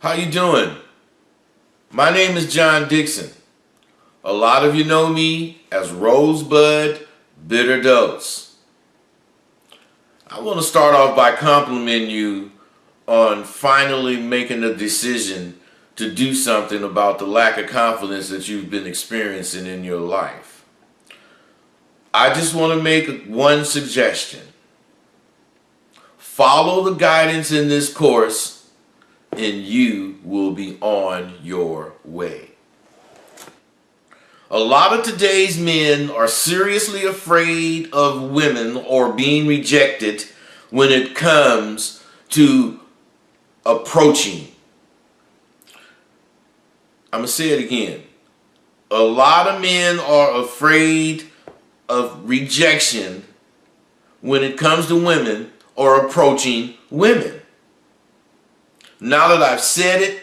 How you doing? My name is John Dixon. A lot of you know me as Rosebud Bitter Dose. I want to start off by complimenting you on finally making a decision to do something about the lack of confidence that you've been experiencing in your life. I just want to make one suggestion. Follow the guidance in this course and you will be on your way. A lot of today's men are seriously afraid of women or being rejected when it comes to approaching. I'm going to say it again. A lot of men are afraid of rejection when it comes to women or approaching women. Now that I've said it,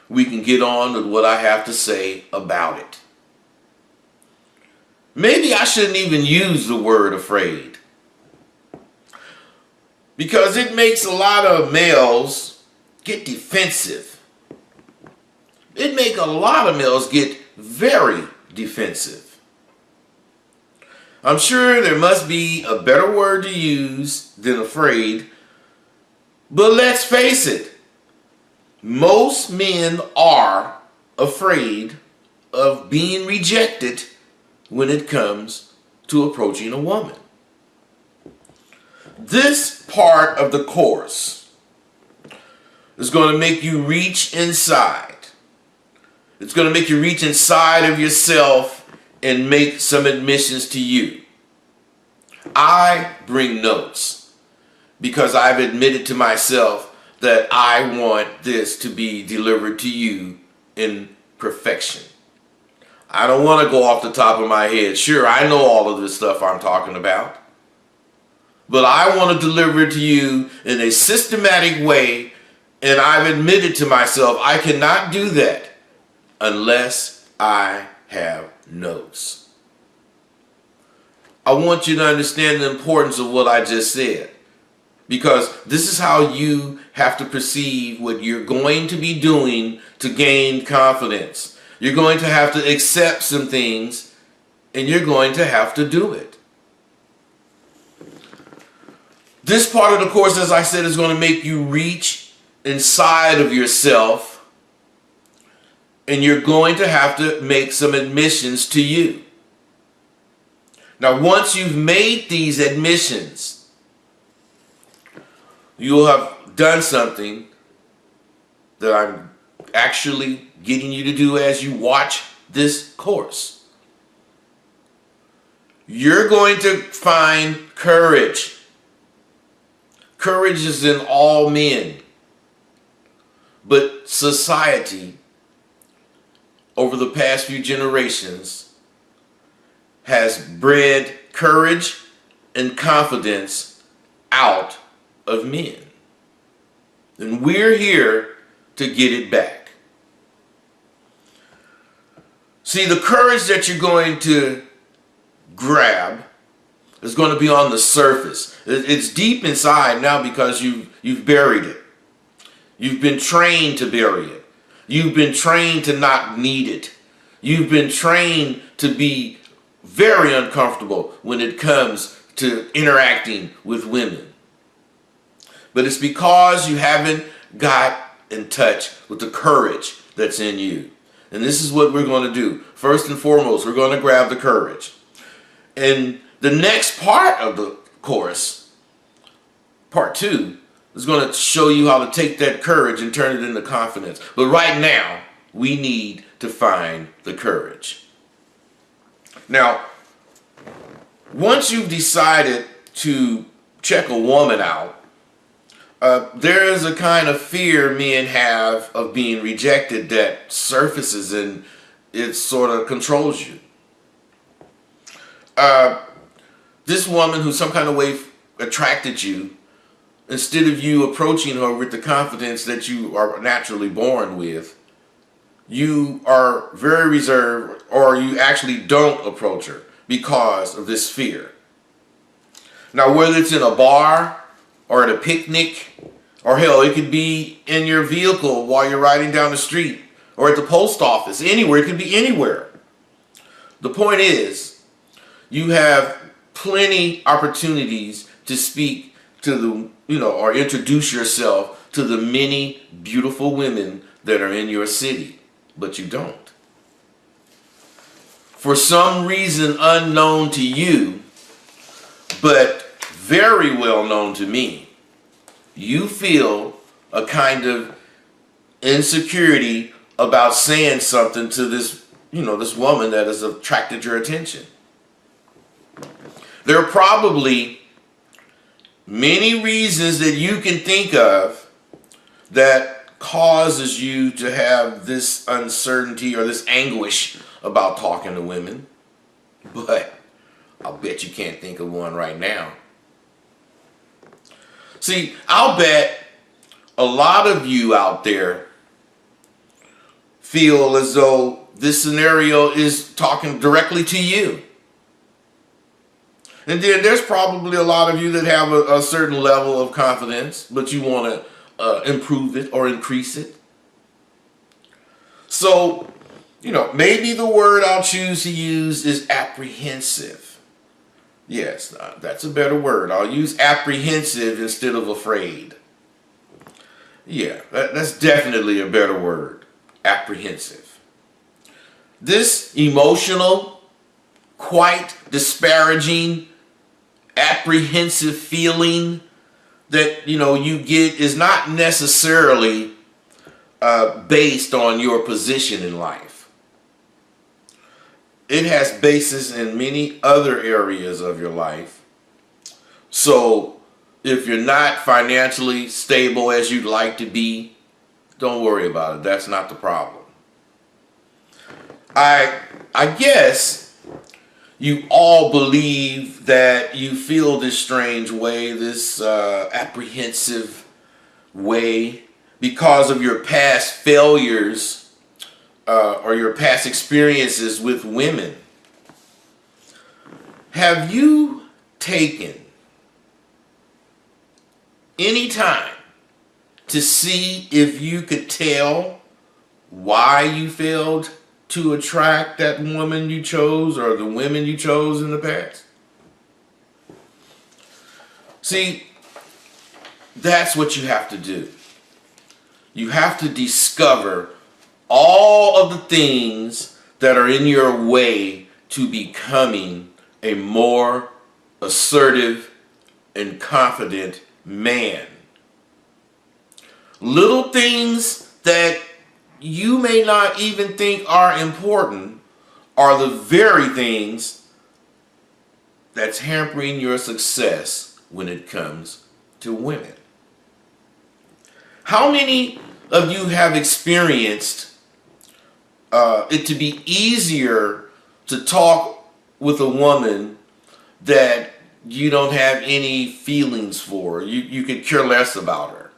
we can get on with what I have to say about it. Maybe I shouldn't even use the word afraid, because it makes a lot of males get defensive. It makes a lot of males get very defensive. I'm sure there must be a better word to use than afraid, but let's face it, most men are afraid of being rejected when it comes to approaching a woman. This part of the course is going to make you reach inside. It's going to make you reach inside of yourself and make some admissions to you. I bring notes because I've admitted to myself that I want this to be delivered to you in perfection. I don't want to go off the top of my head. Sure, I know all of this stuff I'm talking about, but I want to deliver it to you in a systematic way, and I've admitted to myself I cannot do that unless I have notes. I want you to understand the importance of what I just said, because this is how you have to perceive what you're going to be doing to gain confidence. You're going to have to accept some things, and you're going to have to do it. This part of the course, as I said, is going to make you reach inside of yourself, and you're going to have to make some admissions to you. Now, once you've made these admissions, you'll have done something that I'm actually getting you to do as you watch this course. You're going to find courage. Courage is in all men. But society, over the past few generations, has bred courage and confidence out of men. And we're here to get it back. See, the courage that you're going to grab is going to be on the surface. It's deep inside now because you've buried it. You've been trained to bury it. You've been trained to not need it. You've been trained to be very uncomfortable when it comes to interacting with women. But it's because you haven't got in touch with the courage that's in you. And this is what we're going to do. First and foremost, we're going to grab the courage. And the next part of the course, part 2, is going to show you how to take that courage and turn it into confidence. But right now, we need to find the courage. Now, once you've decided to check a woman out, there is a kind of fear men have of being rejected that surfaces and it sort of controls you. This woman who some kind of way attracted you, instead of you approaching her with the confidence that you are naturally born with, you are very reserved, or you actually don't approach her because of this fear. Now, whether it's in a bar or at a picnic Or hell, it could be in your vehicle while you're riding down the street, or at the post office, anywhere. It could be anywhere. The point is, you have plenty opportunities to speak to the, or introduce yourself to the many beautiful women that are in your city, but you don't. For some reason unknown to you, but very well known to me, you feel a kind of insecurity about saying something to this, this woman that has attracted your attention. There are probably many reasons that you can think of that causes you to have this uncertainty or this anguish about talking to women, but I'll bet you can't think of one right now. See, I'll bet a lot of you out there feel as though this scenario is talking directly to you. And then there's probably a lot of you that have a certain level of confidence, but you want to improve it or increase it. So, maybe the word I'll choose to use is apprehensive. Yes, that's a better word. I'll use apprehensive instead of afraid. Yeah, that's definitely a better word. Apprehensive. This emotional, quite disparaging, apprehensive feeling that you get is not necessarily based on your position in life. It has basis in many other areas of your life. So if you're not financially stable as you'd like to be, don't worry about it. That's not the problem. I guess you all believe that you feel this strange way, this apprehensive way, because of your past failures or your past experiences with women. Have you taken any time to see if you could tell why you failed to attract that woman you chose or the women you chose in the past? See, that's what you have to do. You have to discover all of the things that are in your way to becoming a more assertive and confident man. Little things that you may not even think are important are the very things that's hampering your success when it comes to women. How many of you have experienced it to be easier to talk with a woman that you don't have any feelings for? You could care less about her.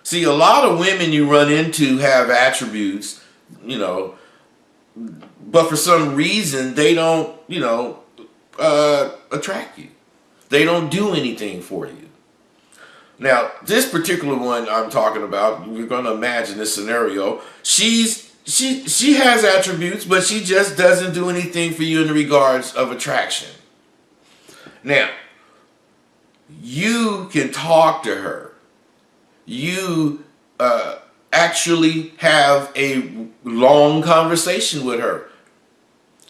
See, a lot of women you run into have attributes, but for some reason they don't, attract you. They don't do anything for you. Now, this particular one I'm talking about, you're going to imagine this scenario. She has attributes, but she just doesn't do anything for you in regards of attraction. Now, you can talk to her. You actually have a long conversation with her.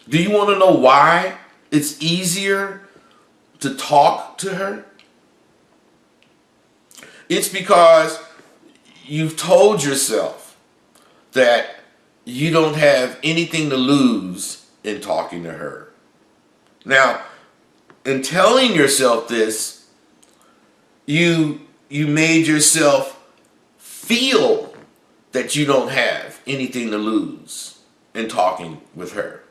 Do you want to know why it's easier to talk to her? It's because you've told yourself that you don't have anything to lose in talking to her. Now, in telling yourself this, you made yourself feel that you don't have anything to lose in talking with her.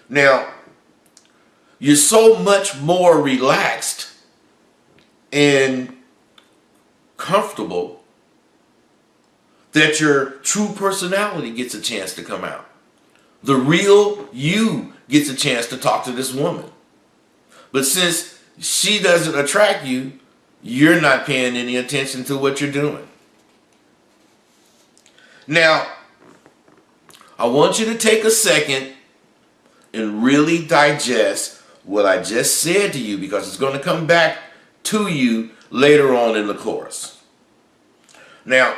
Now, you're so much more relaxed and comfortable that your true personality gets a chance to come out. The real you gets a chance to talk to this woman. But since she doesn't attract you, you're not paying any attention to what you're doing. Now, I want you to take a second and really digest what I just said to you, because it's going to come back to you later on in the course. Now,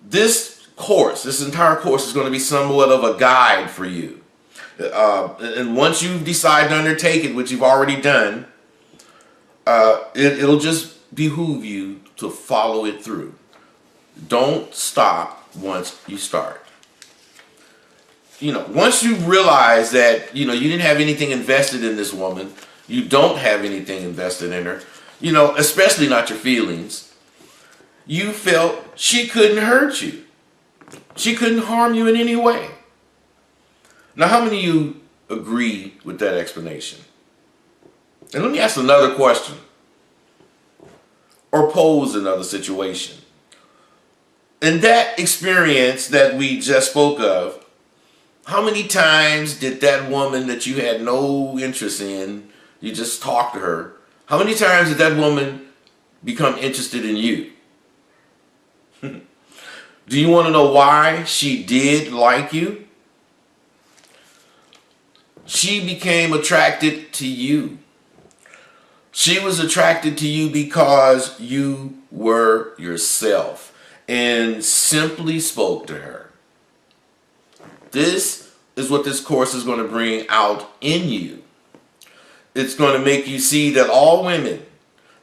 this entire course is going to be somewhat of a guide for you. And once you decide to undertake it, which you've already done, it'll just behoove you to follow it through. Don't stop once you start. Once you realize that, you didn't have anything invested in this woman, you don't have anything invested in her, especially not your feelings, you felt she couldn't hurt you. She couldn't harm you in any way. Now, how many of you agree with that explanation? And let me ask another question, or pose another situation. In that experience that we just spoke of, how many times did that woman that you had no interest in, you just talked to her, how many times did that woman become interested in you? Do you want to know why she did like you? She became attracted to you. She was attracted to you because you were yourself and simply spoke to her. This is what this course is going to bring out in you. It's going to make you see that all women,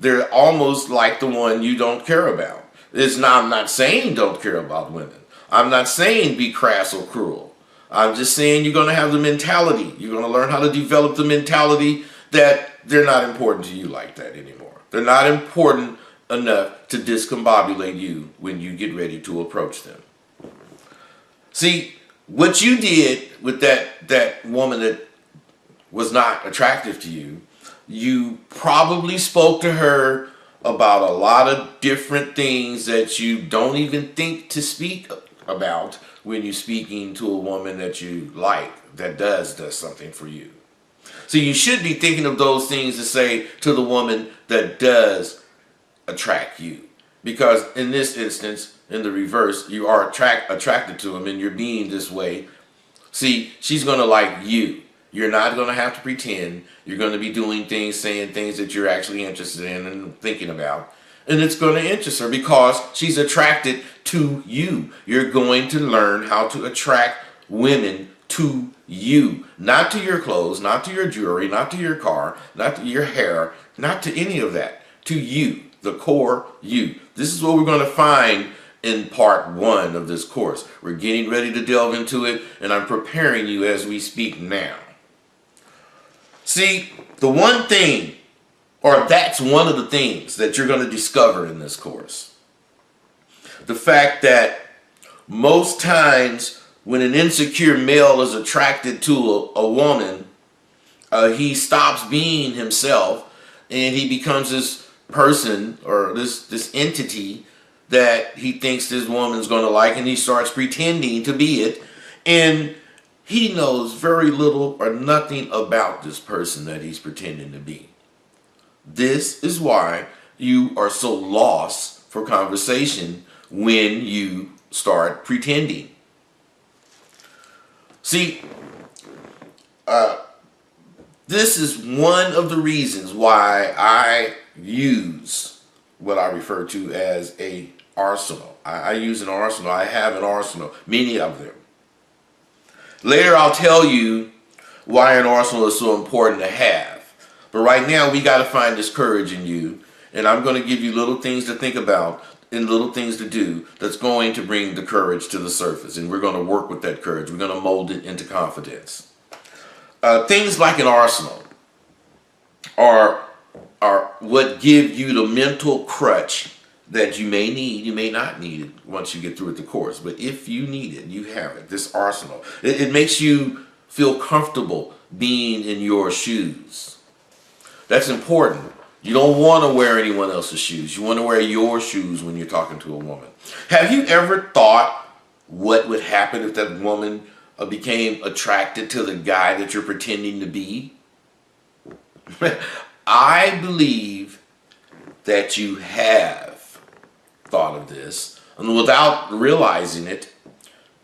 they're almost like the one you don't care about. I'm not saying don't care about women. I'm not saying be crass or cruel. I'm just saying you're going to have the mentality. You're going to learn how to develop the mentality that they're not important to you like that anymore. They're not important enough to discombobulate you when you get ready to approach them. See, what you did with that woman that was not attractive to you, you probably spoke to her about a lot of different things that you don't even think to speak about when you're speaking to a woman that you like, that does something for you. So you should be thinking of those things to say to the woman that does attract you. Because in this instance, in the reverse, you are attracted to him and you're being this way. See, she's going to like you. You're not going to have to pretend. You're going to be doing things, saying things that you're actually interested in and thinking about. And it's going to interest her because she's attracted to you. You're going to learn how to attract women to you. Not to your clothes, not to your jewelry, not to your car, not to your hair, not to any of that. To you, the core you. This is what we're going to find in part 1 of this course. We're getting ready to delve into it, and I'm preparing you as we speak now. See, the one thing, or that's one of the things that you're going to discover in this course. The fact that most times when an insecure male is attracted to a woman, he stops being himself and he becomes this person or this entity that he thinks this woman's going to like, and he starts pretending to be it, and he knows very little or nothing about this person that he's pretending to be. This is why you are so lost for conversation when you start pretending. See, this is one of the reasons why I use what I refer to as a arsenal. I use an arsenal. I have an arsenal, many of them. Later I'll tell you why an arsenal is so important to have. But right now we got to find this courage in you. And I'm going to give you little things to think about and little things to do that's going to bring the courage to the surface. And we're going to work with that courage. We're going to mold it into confidence. Things like an arsenal are what give you the mental crutch that you may need. You may not need it once you get through with the course. But if you need it, you have it. This arsenal. It makes you feel comfortable being in your shoes. That's important. You don't want to wear anyone else's shoes. You want to wear your shoes when you're talking to a woman. Have you ever thought what would happen if that woman became attracted to the guy that you're pretending to be? I believe that you have thought of this, and without realizing it,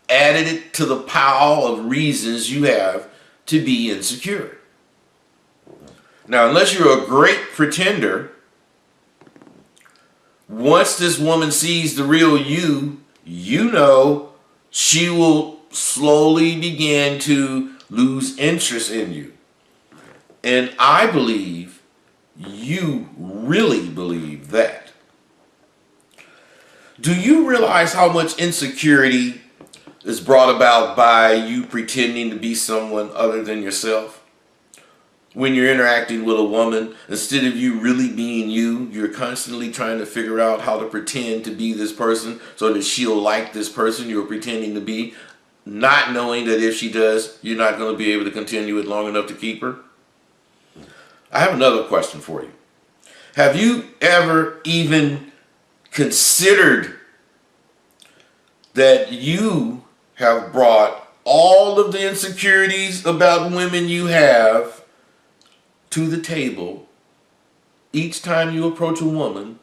added it to the pile of reasons you have to be insecure. Now, unless you're a great pretender, once this woman sees the real you, you know she will slowly begin to lose interest in you. And I believe you really believe that. Do you realize how much insecurity is brought about by you pretending to be someone other than yourself? When you're interacting with a woman, instead of you really being you, you're constantly trying to figure out how to pretend to be this person so that she'll like this person you're pretending to be, not knowing that if she does, you're not going to be able to continue it long enough to keep her. I have another question for you. Have you ever even considered that you have brought all of the insecurities about women you have to the table each time you approach a woman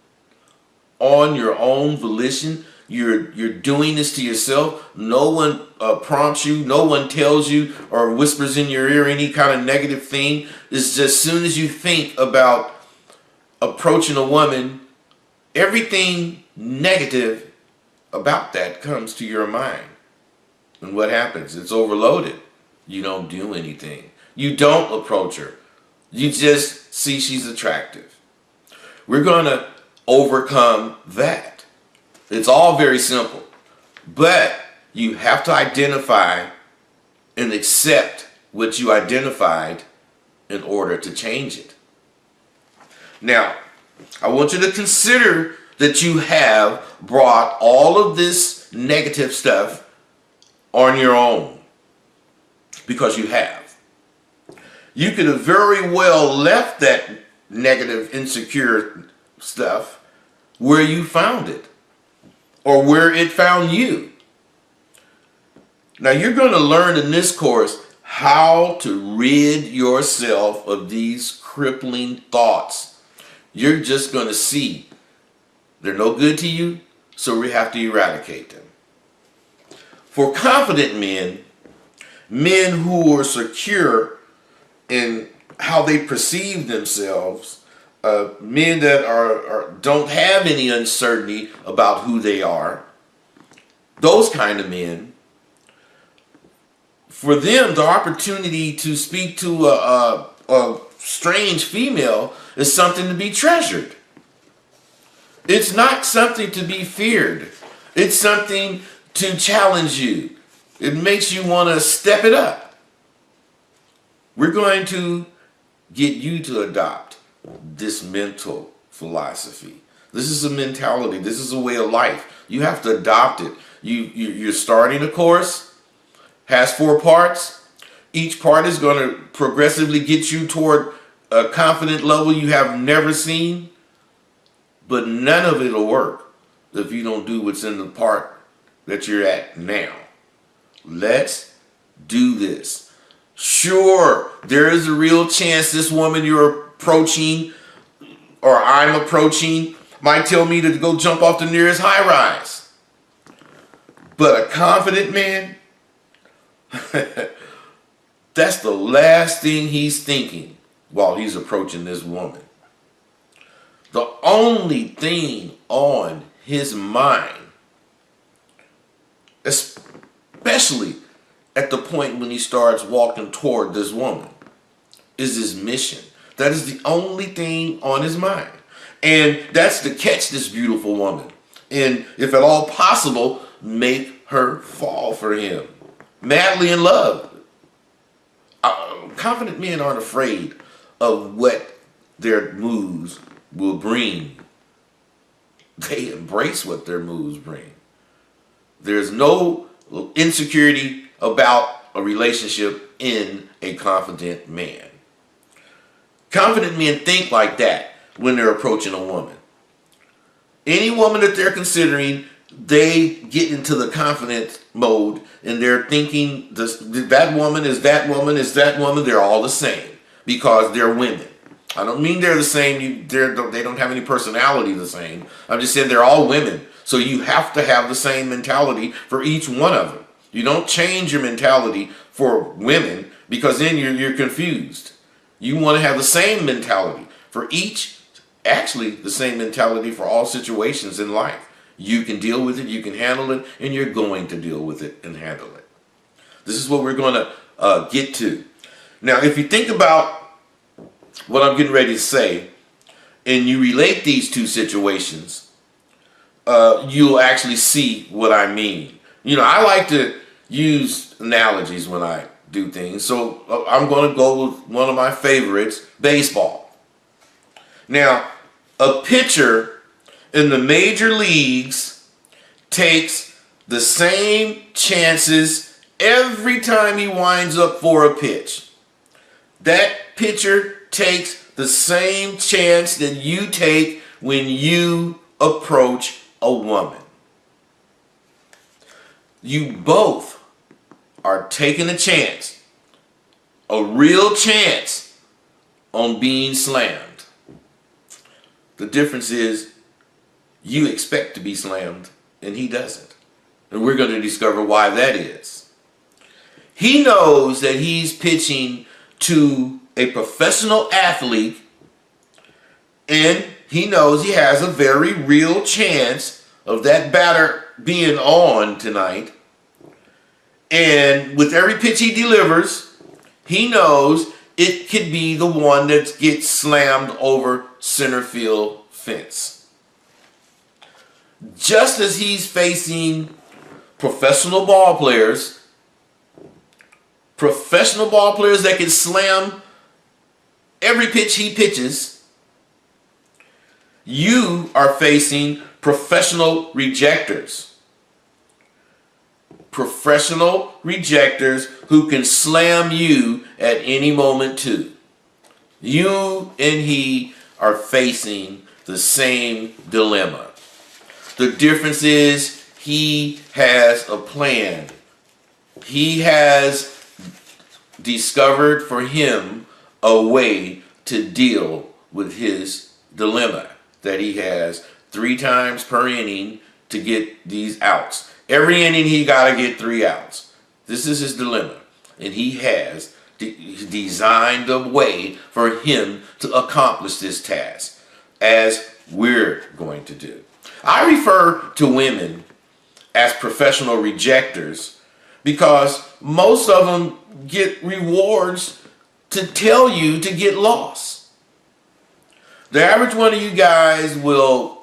on your own volition? You're doing this to yourself. No one prompts you. No one tells you or whispers in your ear any kind of negative thing. It's just as soon as you think about approaching a woman, everything negative about that comes to your mind. And what happens? It's overloaded. You don't do anything. You don't approach her. You just see she's attractive. We're going to overcome that. It's all very simple. But you have to identify and accept what you identified in order to change it. Now, I want you to consider that you have brought all of this negative stuff on your own, because you have. You could have very well left that negative, insecure stuff where you found it, or where it found you. Now, you're going to learn in this course how to rid yourself of these crippling thoughts. You're just going to see they're no good to you, so we have to eradicate them. For confident men, men who are secure in how they perceive themselves, men that don't have any uncertainty about who they are, those kind of men, for them, the opportunity to speak to a strange female is something to be treasured. It's not something to be feared. It's something to challenge you. It makes you want to step it up. We're going to get you to adopt this mental philosophy. This is a mentality. This is a way of life. You have to adopt it. You're starting a course, has 4 parts. Each part is going to progressively get you toward a confident level you have never seen. But none of it will work if you don't do what's in the part that you're at now. Let's do this. Sure, there is a real chance this woman you're approaching or I'm approaching might tell me to go jump off the nearest high rise. But a confident man, that's the last thing he's thinking while he's approaching this woman. The only thing on his mind, especially at the point when he starts walking toward this woman, is his mission. That is the only thing on his mind. And that's to catch this beautiful woman. And if at all possible, make her fall for him. Madly in love. Confident men aren't afraid of what their moves will bring. They embrace what their moves bring. There's no insecurity about a relationship in a confident man. Confident men think like that when they're approaching a woman. Any woman that they're considering, they get into the confident mode and they're thinking that woman is that woman is that woman. They're all the same because they're women. I don't mean they're the same. They don't have any personality the same. I'm just saying they're all women. So you have to have the same mentality for each one of them. You don't change your mentality for women because then you're confused. You want to have the same mentality for each, actually the same mentality for all situations in life. You can deal with it, you can handle it, and you're going to deal with it and handle it. This is what we're going to get to. Now, if you think about what I'm getting ready to say, and you relate these two situations, you'll actually see what I mean. You know, I like to use analogies when I do things, so I'm going to go with one of my favorites, baseball. Now, a pitcher in the major leagues takes the same chances every time he winds up for a pitch. That pitcher takes the same chance that you take when you approach a woman. You both are taking a chance, a real chance, on being slammed. The difference is you expect to be slammed and he doesn't. And we're going to discover why that is. He knows that he's pitching to a professional athlete, and he knows he has a very real chance of that batter being on tonight. And with every pitch he delivers, he knows it could be the one that gets slammed over center field fence. Just as he's facing professional ball players that can slam every pitch he pitches, you are facing professional rejectors. Professional rejectors who can slam you at any moment too. You and he are facing the same dilemma. The difference is he has a plan. He has discovered for him a way to deal with his dilemma that he has 3 times per inning to get these outs. Every inning he got to get 3 outs. This is his dilemma. And he has designed a way for him to accomplish this task, as we're going to do. I refer to women as professional rejectors because most of them get rewards to tell you to get lost. The average one of you guys will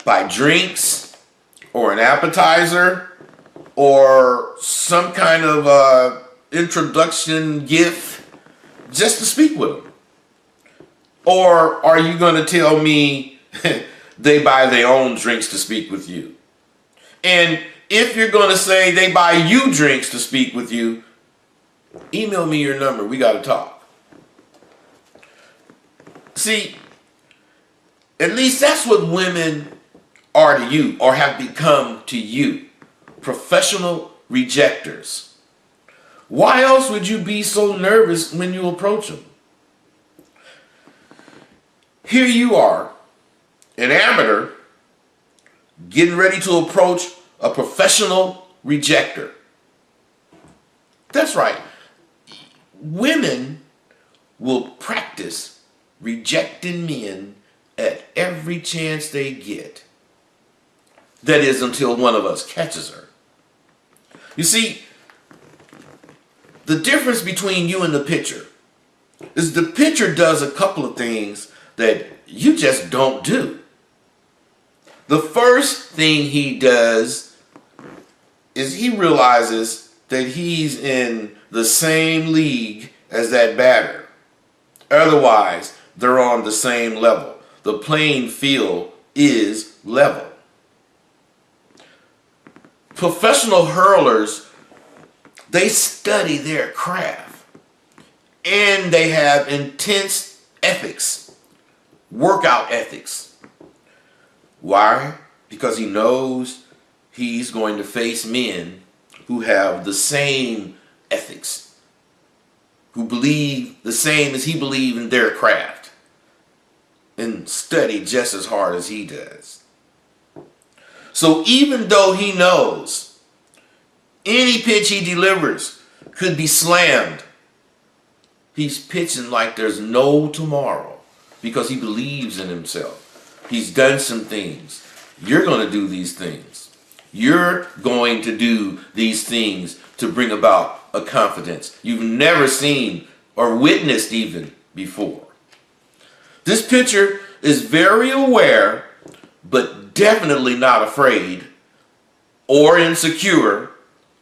buy drinks or an appetizer or some kind of introduction gift just to speak with them. Or are you going to tell me they buy their own drinks to speak with you? And if you're going to say they buy you drinks to speak with you, email me your number. We got to talk. See, at least that's what women are to you, or have become to you. Professional rejectors. Why else would you be so nervous when you approach them? Here you are, an amateur, getting ready to approach a professional rejector. That's right. Women will practice rejecting men at every chance they get. That is, until one of us catches her. You see, the difference between you and the pitcher is the pitcher does a couple of things that you just don't do. The first thing he does is he realizes that he's in the same league as that batter. Otherwise, they're on the same level. The playing field is level. Professional hurlers, they study their craft and they have intense ethics, workout ethics. Why? Because he knows he's going to face men who have the same ethics, who believe the same as he believes in their craft. and study just as hard as he does. So even though he knows any pitch he delivers could be slammed, he's pitching like there's no tomorrow because he believes in himself. He's done some things. You're going to do these things. You're going to do these things to bring about a confidence you've never seen or witnessed even before. This pitcher is very aware, but definitely not afraid or insecure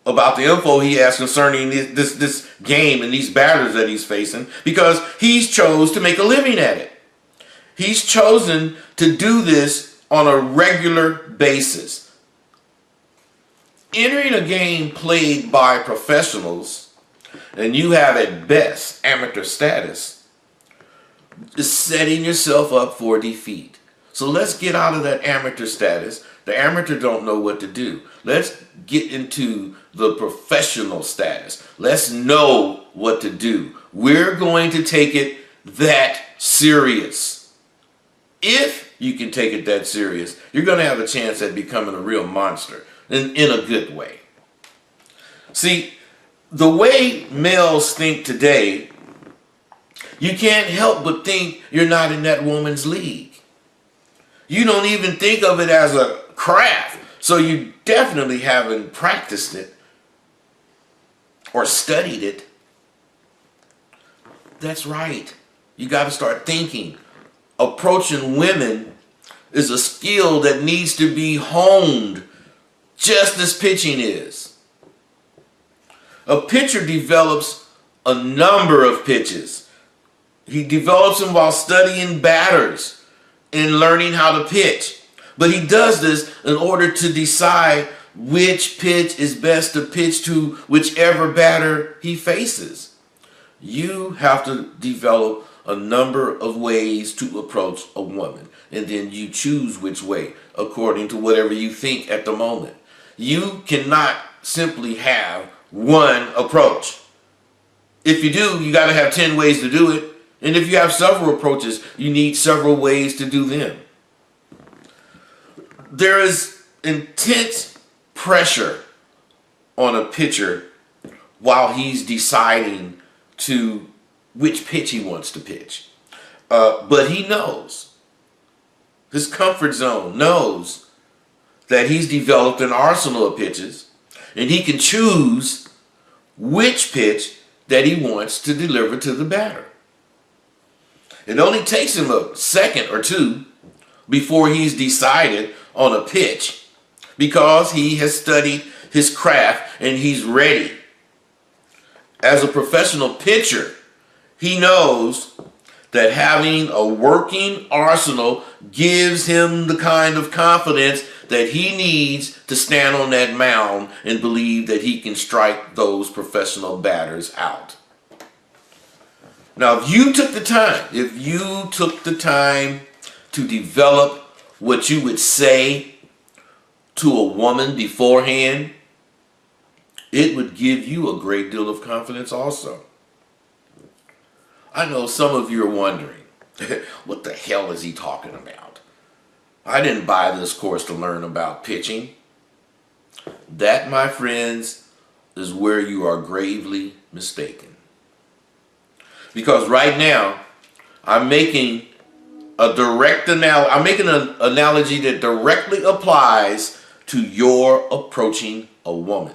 about the info he has concerning this game and these batters that he's facing, because he's chose to make a living at it. He's chosen to do this on a regular basis. Entering a game played by professionals, and you have at best amateur status, is setting yourself up for defeat. So let's get out of that amateur status. The amateur don't know what to do. Let's get into the professional status. Let's know what to do. We're going to take it that serious. If you can take it that serious, you're going to have a chance at becoming a real monster in a good way. See, the way males think today, you can't help but think you're not in that woman's league. You don't even think of it as a craft, so you definitely haven't practiced it or studied it. That's right. You got to start thinking. Approaching women is a skill that needs to be honed, just as pitching is. A pitcher develops a number of pitches. He develops them while studying batters and learning how to pitch. But he does this in order to decide which pitch is best to pitch to whichever batter he faces. You have to develop a number of ways to approach a woman, and then you choose which way according to whatever you think at the moment. You cannot simply have one approach. If you do, you got to have 10 ways to do it. And if you have several approaches, you need several ways to do them. There is intense pressure on a pitcher while he's deciding to which pitch he wants to pitch. But he knows, his comfort zone knows that he's developed an arsenal of pitches, and he can choose which pitch that he wants to deliver to the batter. It only takes him a second or two before he's decided on a pitch, because he has studied his craft and he's ready. As a professional pitcher, he knows that having a working arsenal gives him the kind of confidence that he needs to stand on that mound and believe that he can strike those professional batters out. Now, if you took the time to develop what you would say to a woman beforehand, it would give you a great deal of confidence also. I know some of you are wondering, what the hell is he talking about? I didn't buy this course to learn about pitching. That, my friends, is where you are gravely mistaken. Because right now, I'm making an analogy that directly applies to your approaching a woman.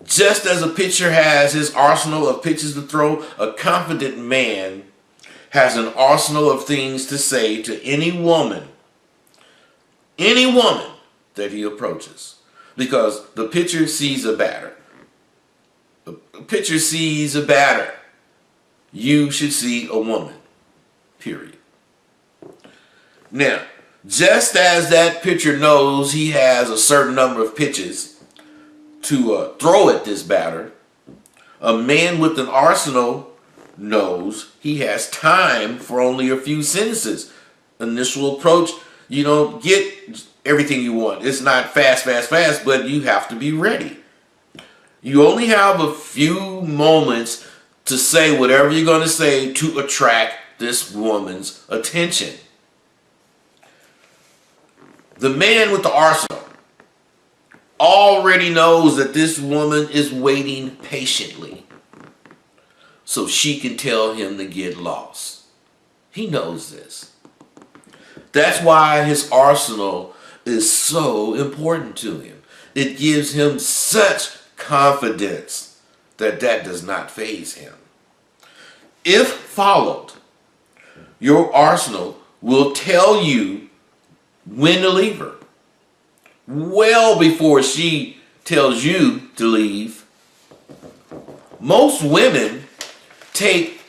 Just as a pitcher has his arsenal of pitches to throw, a confident man has an arsenal of things to say to any woman that he approaches. Because the pitcher sees a batter. The pitcher sees a batter. You should see a woman, period. Now, just as that pitcher knows he has a certain number of pitches to throw at this batter, a man with an arsenal knows he has time for only a few sentences. Initial approach, you don't get everything you want. It's not fast, but you have to be ready. You only have a few moments to say whatever you're going to say to attract this woman's attention. The man with the arsenal already knows that this woman is waiting patiently so she can tell him to get lost. He knows this. That's why his arsenal is so important to him. It gives him such confidence that does not faze him. If followed, your arsenal will tell you when to leave her, well before she tells you to leave. Most women take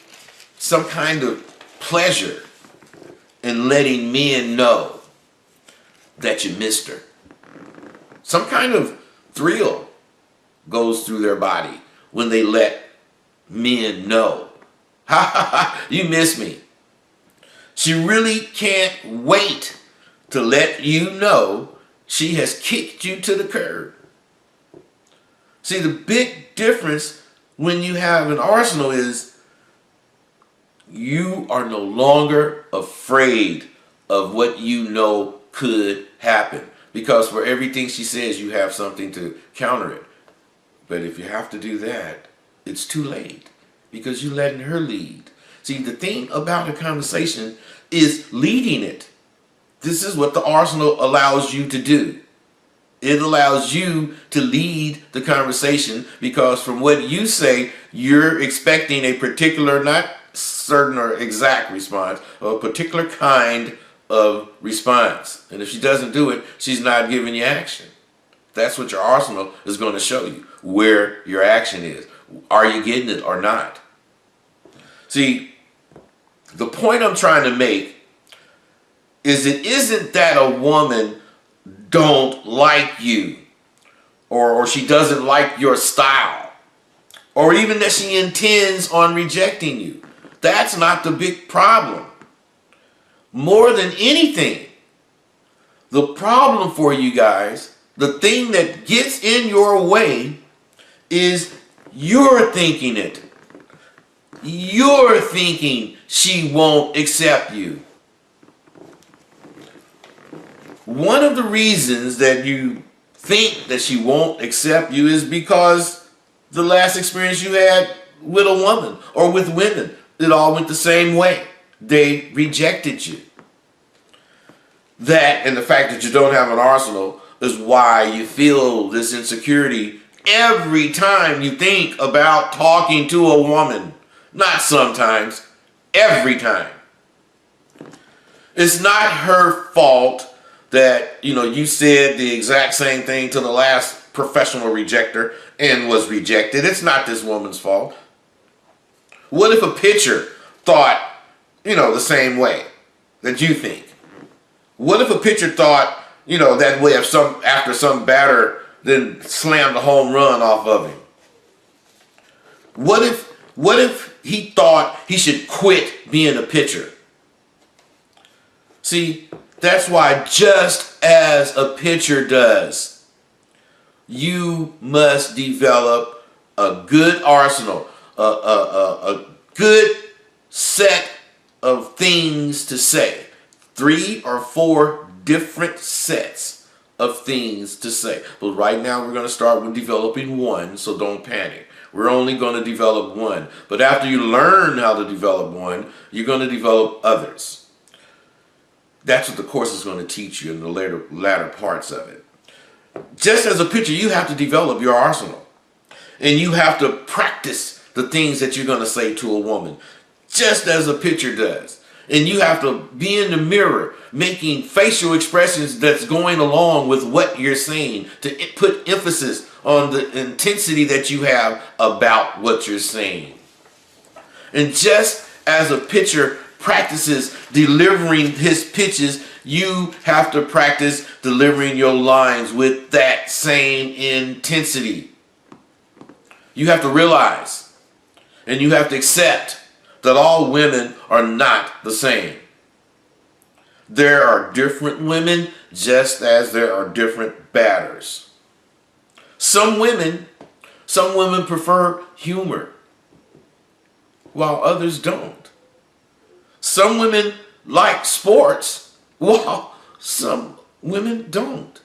some kind of pleasure in letting men know that you missed her. Some kind of thrill goes through their body when they let men know, ha ha ha, you missed me. She really can't wait to let you know she has kicked you to the curb. See, the big difference when you have an arsenal is you are no longer afraid of what you know could happen. Because for everything she says, you have something to counter it. But if you have to do that, it's too late because you're letting her lead. See, the thing about a conversation is leading it. This is what the arsenal allows you to do. It allows you to lead the conversation because from what you say, you're expecting a particular, not certain or exact response, a particular kind of response. And if she doesn't do it, she's not giving you action. That's what your arsenal is going to show you, where your action is. Are you getting it or not? See, the point I'm trying to make is it isn't that a woman don't like you or she doesn't like your style or even that she intends on rejecting you. That's not the big problem. More than anything, the problem for you guys, the thing that gets in your way is you're thinking it. You're thinking she won't accept you. One of the reasons that you think that she won't accept you is because the last experience you had with a woman or with women, it all went the same way. They rejected you. That and the fact that you don't have an arsenal is why you feel this insecurity every time you think about talking to a woman. Not sometimes, every time. It's not her fault that, you said the exact same thing to the last professional rejecter and was rejected. It's not this woman's fault. What if a pitcher thought, the same way that you think? What if a pitcher thought, that way after some batter then slammed a home run off of him? What if he thought he should quit being a pitcher? See, that's why just as a pitcher does, you must develop a good arsenal, a good set of things to say. 3 or 4 different sets of things to say. But right now we're going to start with developing one, so don't panic. We're only going to develop one. But after you learn how to develop one, you're going to develop others. That's what the course is going to teach you in the latter parts of it. Just as a pitcher, you have to develop your arsenal. And you have to practice the things that you're going to say to a woman. Just as a pitcher does. And you have to be in the mirror making facial expressions that's going along with what you're saying to put emphasis on the intensity that you have about what you're saying. And just as a pitcher practices delivering his pitches, you have to practice delivering your lines with that same intensity. You have to realize and you have to accept that all women are not the same. There are different women just as there are different batters. Some women prefer humor while others don't. Some women like sports, while some women don't.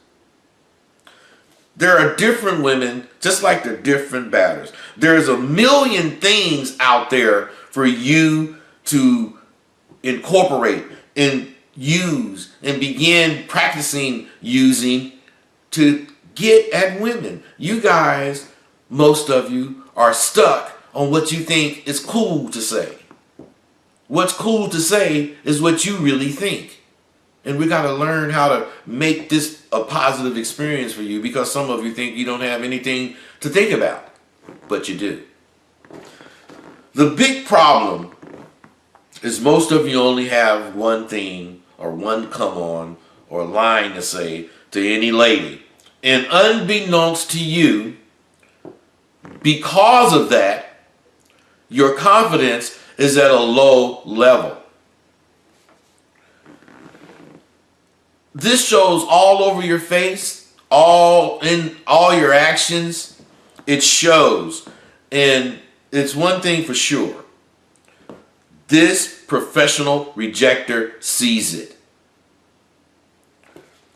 There are different women, just like there are different batters. There's a million things out there for you to incorporate and use and begin practicing using to get at women. You guys, most of you, are stuck on what you think is cool to say. What's cool to say is what you really think. And we got to learn how to make this a positive experience for you, because some of you think you don't have anything to think about, but you do. The big problem is most of you only have one thing or one come on or line to say to any lady. And unbeknownst to you, because of that, your confidence is at a low level. This shows all over your face, all in all your actions. It shows. And it's one thing for sure. This professional rejecter sees it.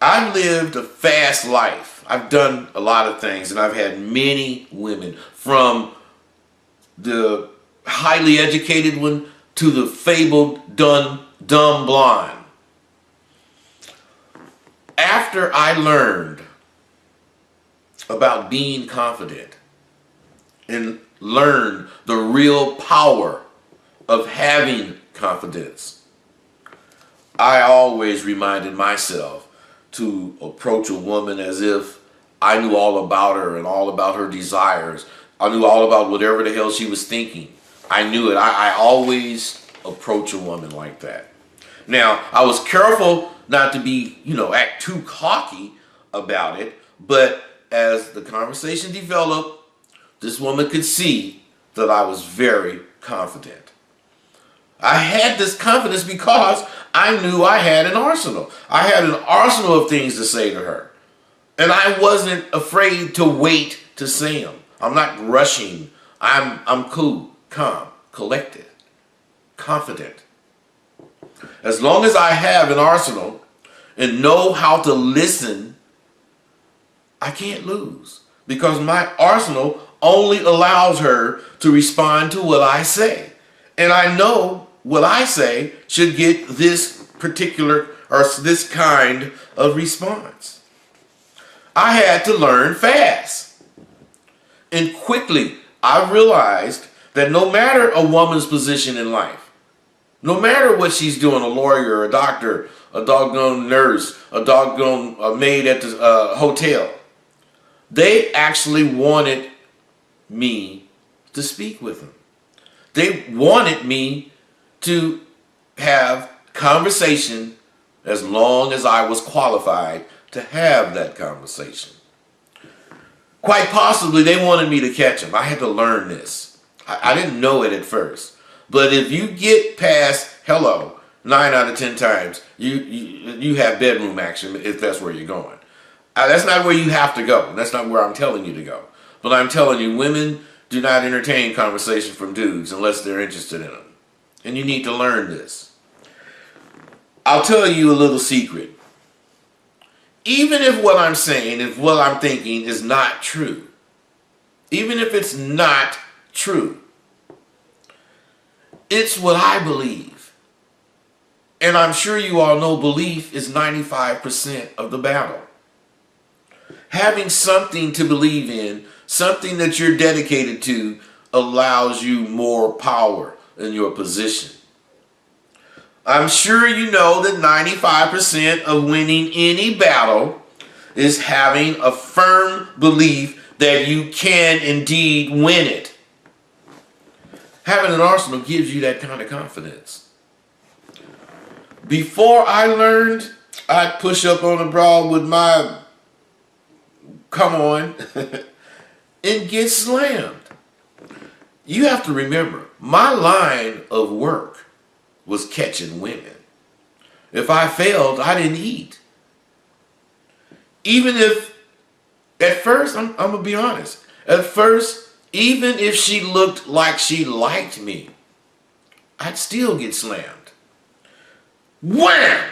I've lived a fast life. I've done a lot of things, and I've had many women, from the highly educated one to the fabled dumb blonde. After I learned about being confident and learned the real power of having confidence, I always reminded myself to approach a woman as if I knew all about her and all about her desires. I knew all about whatever the hell she was thinking. I knew it. I always approach a woman like that. Now, I was careful not to be, act too cocky about it, but as the conversation developed, this woman could see that I was very confident. I had this confidence because I knew I had an arsenal. I had an arsenal of things to say to her. And I wasn't afraid to wait to say them. I'm not rushing. I'm cool, calm, collected, confident. As long as I have an arsenal and know how to listen, I can't lose, because my arsenal only allows her to respond to what I say. And I know what I say should get this particular or this kind of response. I had to learn fast. And quickly, I realized that no matter a woman's position in life, no matter what she's doing, a lawyer, a doctor, a doggone nurse, a doggone maid at the hotel, they actually wanted me to speak with them. They wanted me to have conversation as long as I was qualified to have that conversation. Quite possibly, they wanted me to catch them. I had to learn this. I didn't know it at first. But if you get past hello 9 out of 10 times, you have bedroom action if that's where you're going. That's not where you have to go. That's not where I'm telling you to go. But I'm telling you, women do not entertain conversation from dudes unless they're interested in them. And you need to learn this. I'll tell you a little secret. Even if what I'm saying, if what I'm thinking is not true, even if it's not true, it's what I believe. And I'm sure you all know belief is 95% of the battle. Having something to believe in, something that you're dedicated to, allows you more power in your position. I'm sure you know that 95% of winning any battle is having a firm belief that you can indeed win it. Having an arsenal gives you that kind of confidence. Before I learned, I'd push up on a broad with my come on and get slammed. You have to remember, my line of work was catching women. If I failed, I didn't eat. Even if, at first, I'm going to be honest, at first, even if she looked like she liked me, I'd still get slammed. Wham!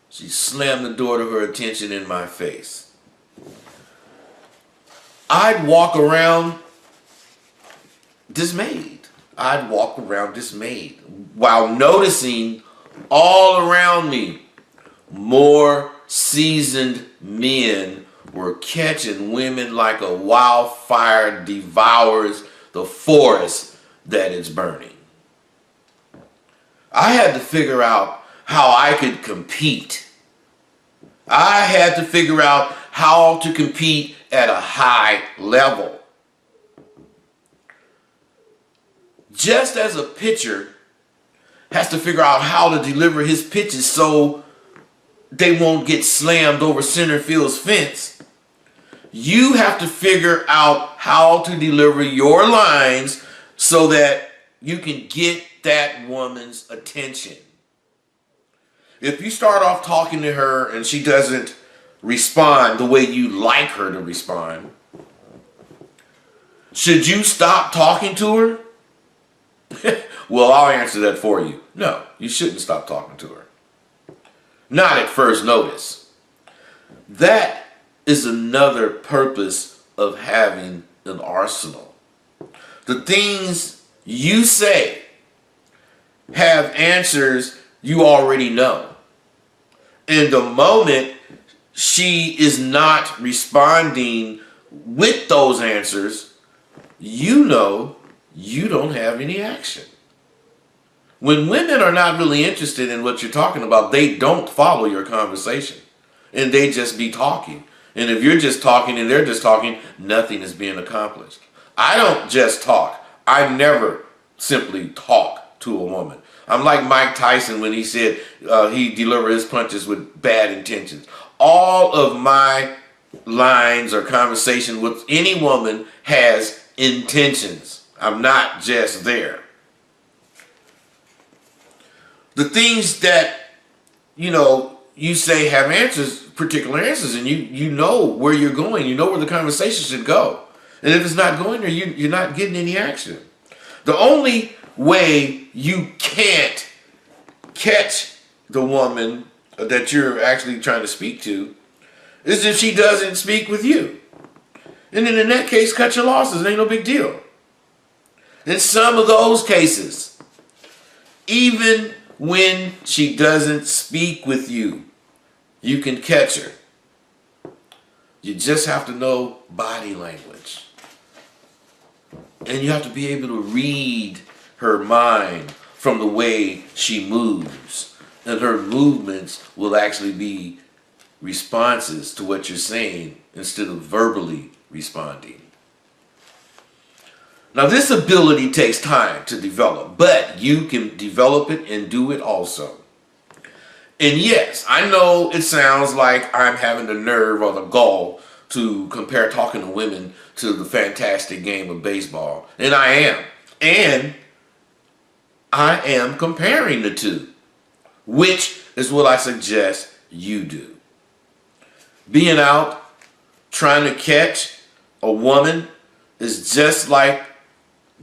She slammed the door to her attention in my face. I'd walk around dismayed. While noticing all around me more seasoned men were catching women like a wildfire devours the forest that it's burning. I had to figure out how I could compete. I had to figure out how to compete at a high level. Just as a pitcher has to figure out how to deliver his pitches so they won't get slammed over center field's fence, you have to figure out how to deliver your lines so that you can get that woman's attention. If you start off talking to her and she doesn't respond the way you like her to respond, should you stop talking to her? Well, I'll answer that for you. No, you shouldn't stop talking to her. Not at first notice. That is another purpose of having an arsenal. The things you say have answers you already know. And the moment she is not responding with those answers, you know you don't have any action. When women are not really interested in what you're talking about, they don't follow your conversation. And they just be talking. And if you're just talking and they're just talking, nothing is being accomplished. I don't just talk. I never simply talk to a woman. I'm like Mike Tyson when he said he delivered his punches with bad intentions. All of my lines or conversation with any woman has intentions. I'm not just there. The things that, you say have answers, particular answers, and you know where you're going. You know where the conversation should go. And if it's not going there, you're not getting any action. The only way you can't catch the woman that you're actually trying to speak to is if she doesn't speak with you. And then in that case, cut your losses. It ain't no big deal. In some of those cases, even when she doesn't speak with you, you can catch her. You just have to know body language. And you have to be able to read her mind from the way she moves. And her movements will actually be responses to what you're saying instead of verbally responding. Now, this ability takes time to develop, but you can develop it and do it also. And yes, I know it sounds like I'm having the nerve or the gall to compare talking to women to the fantastic game of baseball. And I am. And I am comparing the two, which is what I suggest you do. Being out trying to catch a woman is just like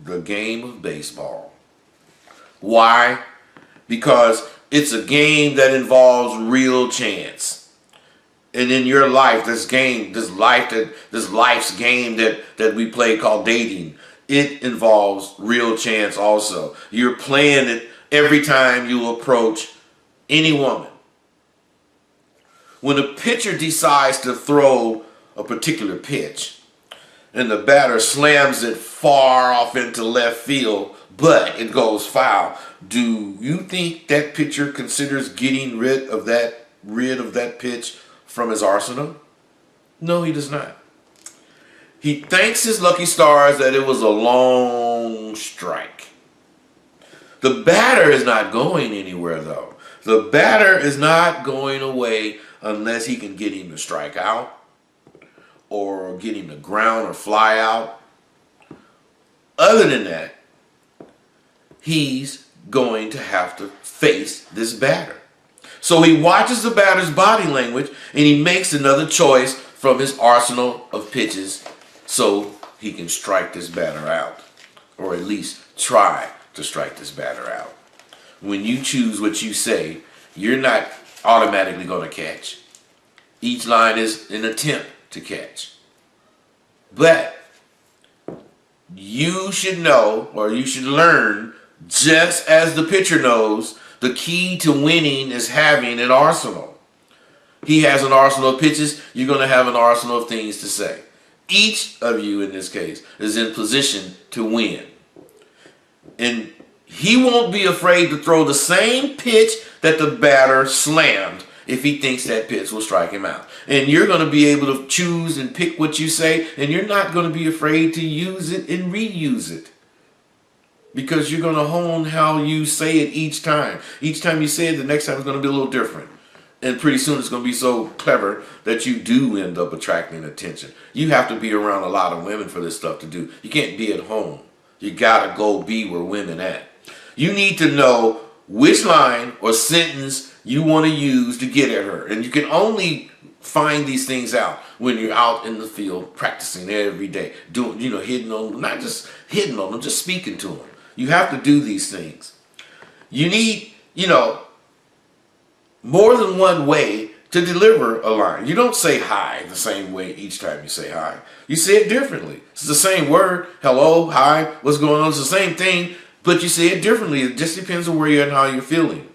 the game of baseball. Why? Because it's a game that involves real chance. And in your life, this life's game that we play called dating, it involves real chance also. You're playing it every time you approach any woman. When a pitcher decides to throw a particular pitch, and the batter slams it far off into left field, but it goes foul, do you think that pitcher considers getting rid of that pitch from his arsenal? No, he does not. He thanks his lucky stars that it was a long strike. The batter is not going anywhere, though. The batter is not going away unless he can get him to strike out, or get him to ground or fly out. Other than that, he's going to have to face this batter. So he watches the batter's body language and he makes another choice from his arsenal of pitches so he can strike this batter out, or at least try to strike this batter out. When you choose what you say, you're not automatically going to catch. Each line is an attempt to catch. But you should know, or you should learn, just as the pitcher knows, the key to winning is having an arsenal. He has an arsenal of pitches. You're going to have an arsenal of things to say. Each of you, in this case, is in position to win. And he won't be afraid to throw the same pitch that the batter slammed if he thinks that pitch will strike him out. And you're going to be able to choose and pick what you say, and you're not going to be afraid to use it and reuse it. Because you're going to hone how you say it each time. Each time you say it, the next time it's going to be a little different. And pretty soon it's going to be so clever that you do end up attracting attention. You have to be around a lot of women for this stuff to do. You can't be at home. You got to go be where women at. You need to know which line or sentence you want to use to get at her. And you can only find these things out when you're out in the field practicing every day. Doing, hitting on them, not just hitting on them, just speaking to them. You have to do these things. You need, more than one way to deliver a line. You don't say hi the same way each time you say hi. You say it differently. It's the same word. Hello, hi, what's going on? It's the same thing, but you say it differently. It just depends on where you're and how you're feeling.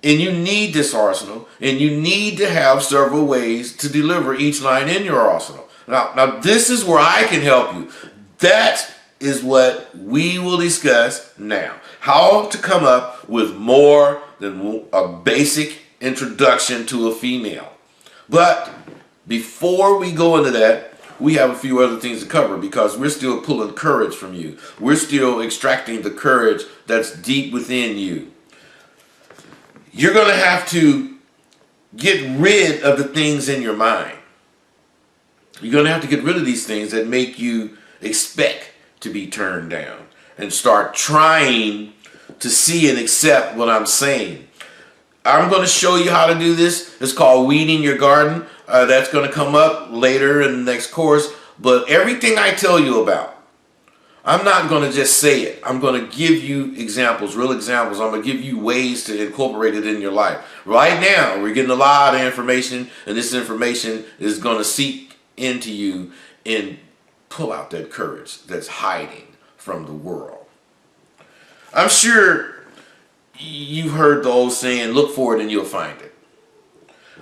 And you need this arsenal, and you need to have several ways to deliver each line in your arsenal. Now this is where I can help you. That is what we will discuss now. How to come up with more than a basic introduction to a female. But before we go into that, we have a few other things to cover because we're still pulling courage from you. We're still extracting the courage that's deep within you. You're going to have to get rid of the things in your mind. You're going to have to get rid of these things that make you expect to be turned down and start trying to see and accept what I'm saying. I'm going to show you how to do this. It's called weeding your garden. That's going to come up later in the next course. But everything I tell you about, I'm not going to just say it. I'm going to give you examples, real examples. I'm going to give you ways to incorporate it in your life. Right now, we're getting a lot of information, and this information is going to seep into you and pull out that courage that's hiding from the world. I'm sure you've heard the old saying, look for it and you'll find it.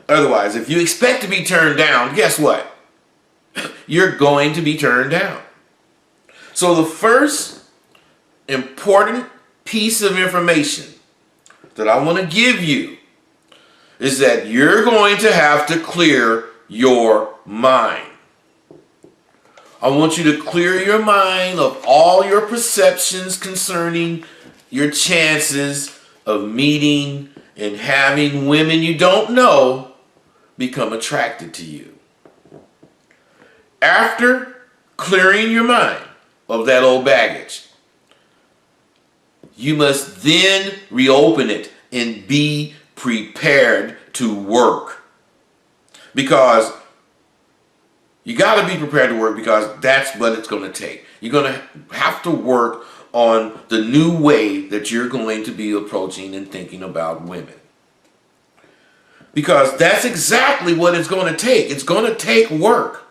Otherwise, if you expect to be turned down, guess what? You're going to be turned down. So the first important piece of information that I want to give you is that you're going to have to clear your mind. I want you to clear your mind of all your perceptions concerning your chances of meeting and having women you don't know become attracted to you. After clearing your mind of that old baggage, you must then reopen it and be prepared to work. Because you got to be prepared to work, because that's what it's going to take. You're going to have to work on the new way that you're going to be approaching and thinking about women. Because that's exactly what it's going to take. It's going to take work.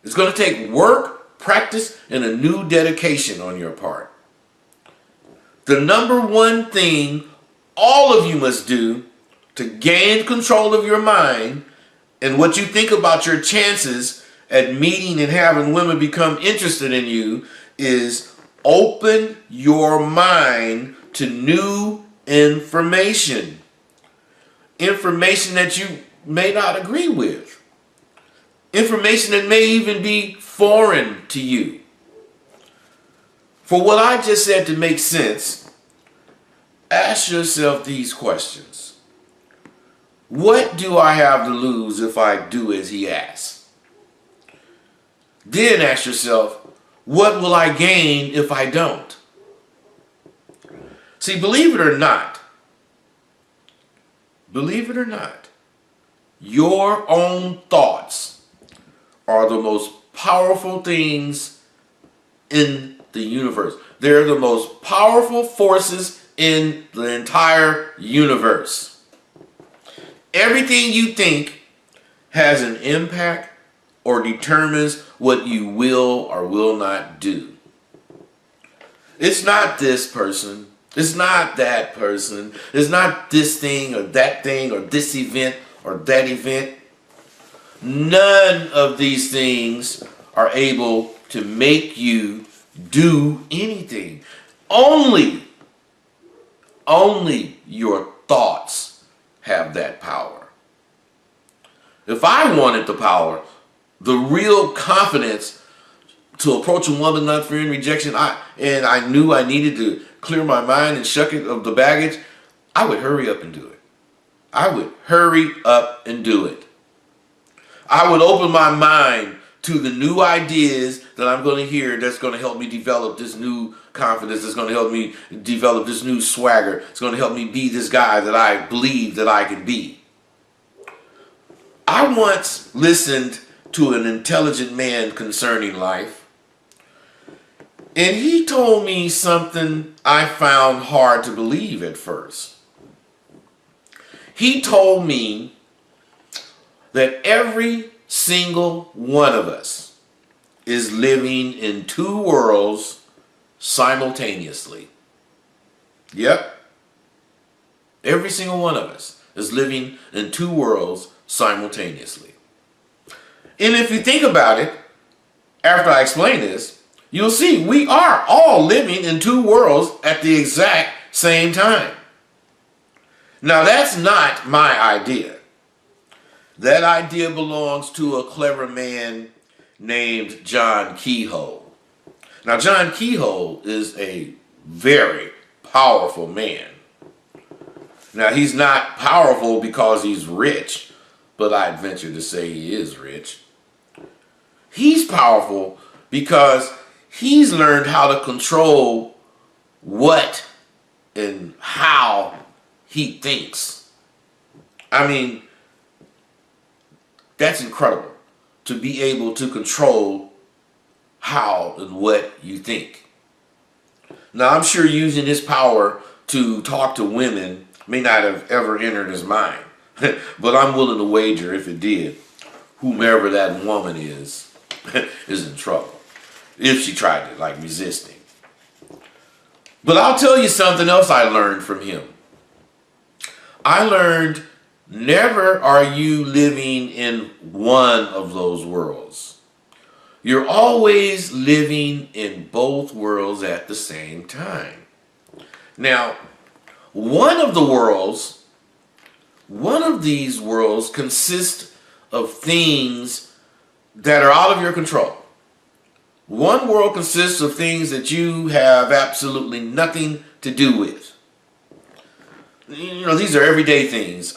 It's going to take work, practice, and a new dedication on your part. The number one thing all of you must do to gain control of your mind and what you think about your chances at meeting and having women become interested in you is open your mind to new information. Information that you may not agree with. Information that may even be foreign to you. For what I just said to make sense, ask yourself these questions. What do I have to lose if I do as he asks? Then ask yourself, what will I gain if I don't? See, believe it or not, your own thoughts are the most powerful things in the universe. They're the most powerful forces in the entire universe. Everything you think has an impact or determines what you will or will not do. It's not this person. It's not that person. It's not this thing or this event or that event. None of these things are able to make you do anything. Only your thoughts have that power. If I wanted the power, the real confidence to approach a woman not fearing rejection, and I knew I needed to clear my mind and shuck it of the baggage, I would hurry up and do it. I would hurry up and do it. I would open my mind to the new ideas that I'm going to hear that's going to help me develop this new confidence, that's going to help me develop this new swagger. It's going to help me be this guy that I believe that I can be. I once listened to an intelligent man concerning life, and he told me something I found hard to believe at first. He told me that every single one of us is living in two worlds simultaneously. Yep. Every single one of us is living in two worlds simultaneously. And if you think about it, after I explain this, you'll see we are all living in two worlds at the exact same time. Now, that's not my idea. That idea belongs to a clever man named John Keyhoe. Now, John Keyhoe is a very powerful man. Now, he's not powerful because he's rich, but I'd venture to say he is rich. He's powerful because he's learned how to control what and how he thinks. I mean, that's incredible, to be able to control how and what you think. Now, I'm sure using his power to talk to women may not have ever entered his mind, but I'm willing to wager if it did, whomever that woman is in trouble, if she tried to, resisting. But I'll tell you something else I learned from him. I learned never are you living in one of those worlds. You're always living in both worlds at the same time. Now, one of these worlds consists of things that are out of your control. One world consists of things that you have absolutely nothing to do with. You know, these are everyday things,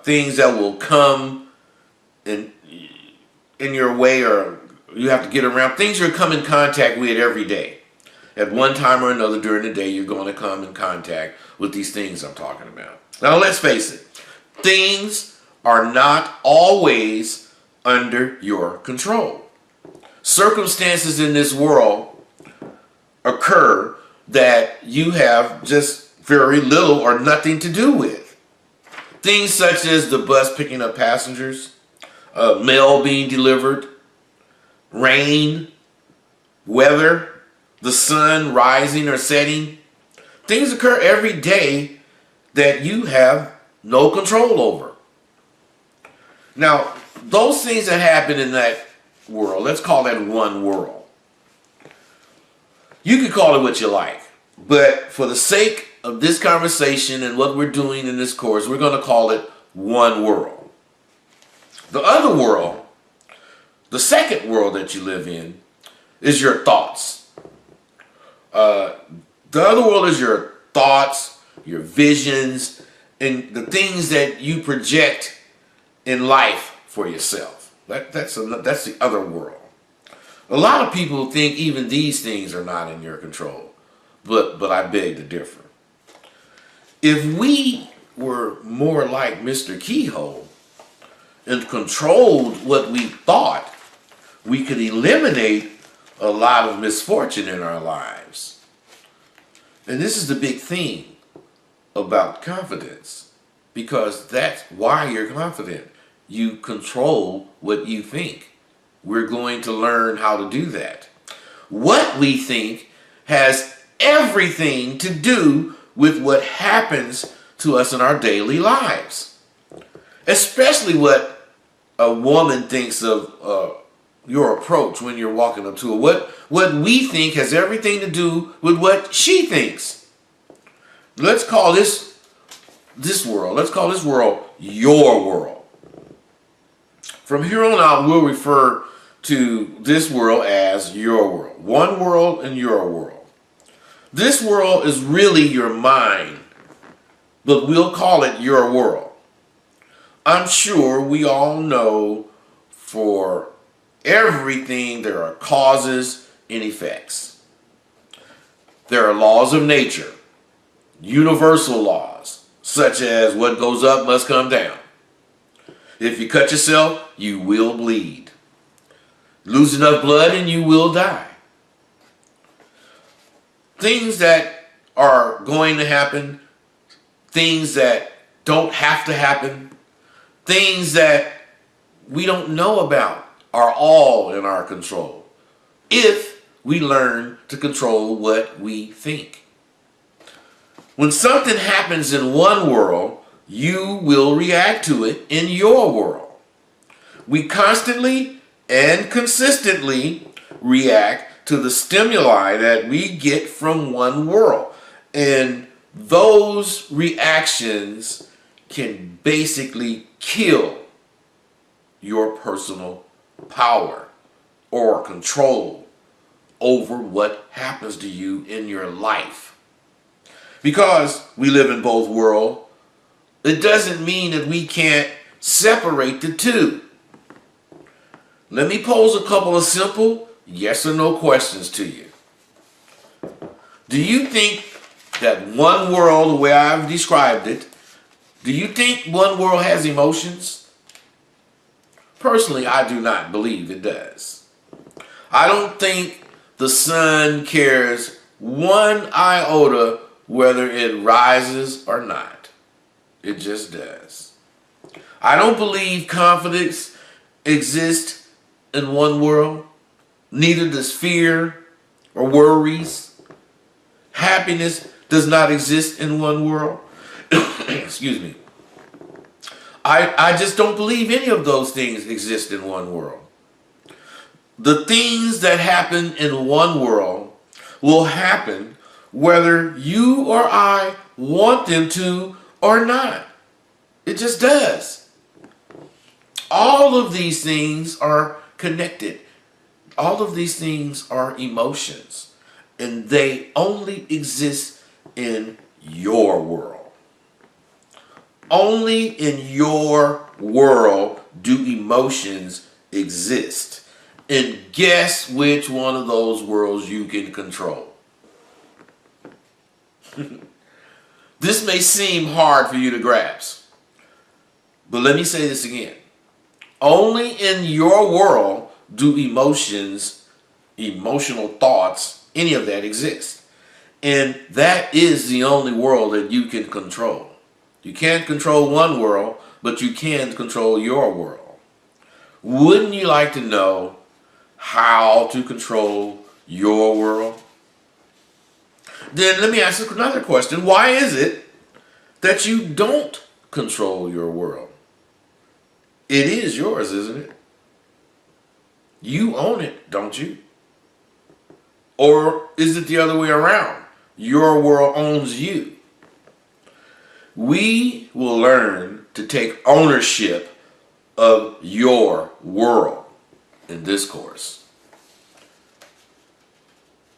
things that will come in your way or you have to get around, things you come in contact with every day. At one time or another during the day, you're going to come in contact with these things I'm talking about. Now, let's face it, things are not always under your control. Circumstances in this world occur that you have just very little or nothing to do with. Things such as the bus picking up passengers, mail being delivered, rain, weather, the sun rising or setting. Things occur every day that you have no control over. Now, those things that happen in that world, let's call that one world. You can call it what you like, but for the sake of this conversation and what we're doing in this course, we're going to call it one world. The other world, the second world that you live in, is your thoughts. The other world is your thoughts, your visions, and the things that you project in life for yourself. That's the other world. A lot of people think even these things are not in your control, but I beg to differ. If we were more like Mr. Keyhoe and controlled what we thought, we could eliminate a lot of misfortune in our lives. And this is the big thing. about confidence, because that's why you're confident. You control what you think. We're going to learn how to do that. What we think has everything to do with what happens to us in our daily lives. Especially what a woman thinks of your approach when you're walking up to her. What we think has everything to do with what she thinks. Let's call this world, let's call this world your world. From here on out, we'll refer to this world as your world. One world and your world. This world is really your mind, but we'll call it your world. I'm sure we all know for everything there are causes and effects. There are laws of nature, universal laws, such as what goes up must come down. If you cut yourself, you will bleed. Lose enough blood and you will die. Things that are going to happen, things that don't have to happen, things that we don't know about are all in our control if we learn to control what we think. When something happens in one world, you will react to it in your world. We constantly and consistently react to the stimuli that we get from one world. And those reactions can basically kill your personal power or control over what happens to you in your life. Because we live in both worlds, it doesn't mean that we can't separate the two. Let me pose a couple of simple yes or no questions to you. Do you think that one world, the way I've described it, do you think one world has emotions? Personally, I do not believe it does. I don't think the sun cares one iota whether it rises or not. It just does. I don't believe confidence exists in one world. Neither does fear or worries. Happiness does not exist in one world. Excuse me. I just don't believe any of those things exist in one world. The things that happen in one world will happen whether you or I want them to or not. It just does. All of these things are connected. All of these things are emotions, and they only exist in your world. Only in your world do emotions exist. And guess which one of those worlds you can control? This may seem hard for you to grasp, but let me say this again. Only in your world do emotions, emotional thoughts, any of that exist. And that is the only world that you can control. You can't control one world, but you can control your world. Wouldn't you like to know how to control your world? Then let me ask you another question. Why is it that you don't control your world? It is yours, isn't it? You own it, don't you? Or is it the other way around? Your world owns you. We will learn to take ownership of your world in this course.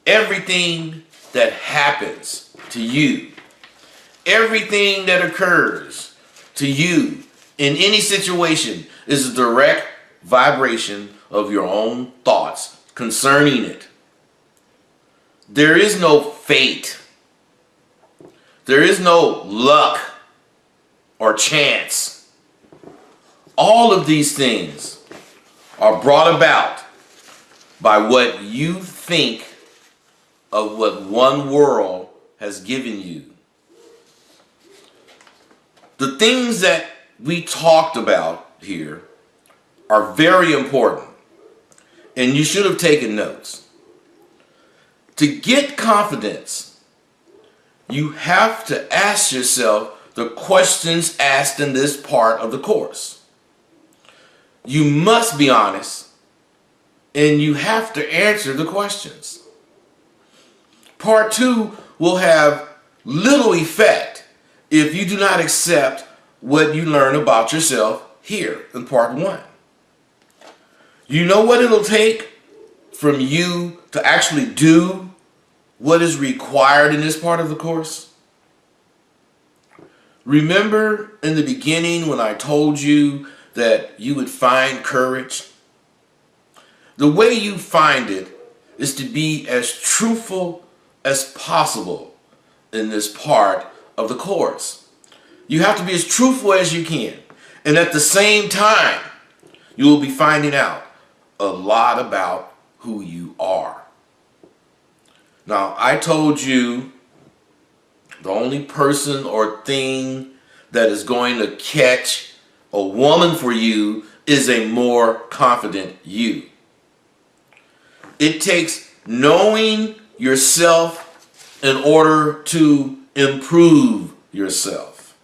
Everything that happens to you, everything that occurs to you in any situation is a direct vibration of your own thoughts concerning it. There is no fate. There is no luck or chance. All of these things are brought about by what you think of what one world has given you. The things that we talked about here are very important, and you should have taken notes. To get confidence, you have to ask yourself the questions asked in this part of the course. You must be honest, and you have to answer the questions. Part 2 will have little effect if you do not accept what you learn about yourself here in part 1. You know what it'll take from you to actually do what is required in this part of the course? Remember in the beginning when I told you that you would find courage? The way you find it is to be as truthful as possible in this part of the course. You have to be as truthful as you can. And at the same time, you will be finding out a lot about who you are. Now, I told you the only person or thing that is going to catch a woman for you is a more confident you. It takes knowing yourself in order to improve yourself.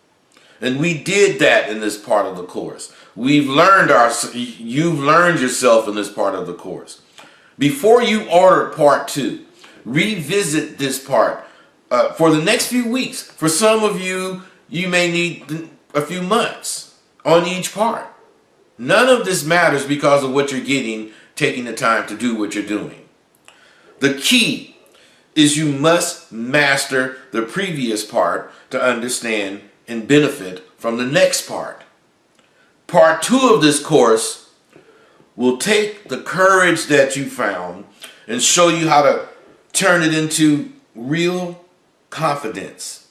And we did that in this part of the course. You've learned yourself in this part of the course. Before you order part 2, revisit this part for the next few weeks. For some of you, you may need a few months on each part. None of this matters because of what you're getting, taking the time to do what you're doing. The key is you must master the previous part to understand and benefit from the next part. Part 2 of this course will take the courage that you found and show you how to turn it into real confidence.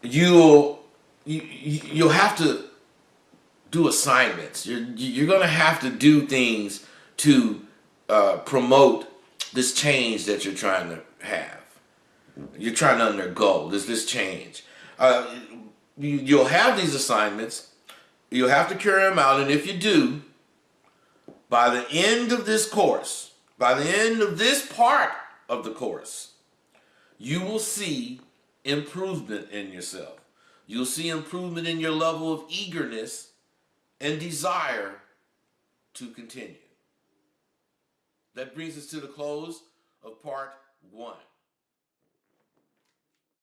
You'll have to do assignments. You're going to have to do things to promote this change that you're trying to have. You're trying to undergo this change. You'll have these assignments. You'll have to carry them out, and if you do, by the end of this course, by the end of this part of the course, you will see improvement in yourself. You'll see improvement in your level of eagerness and desire to continue. That brings us to the close of part 1.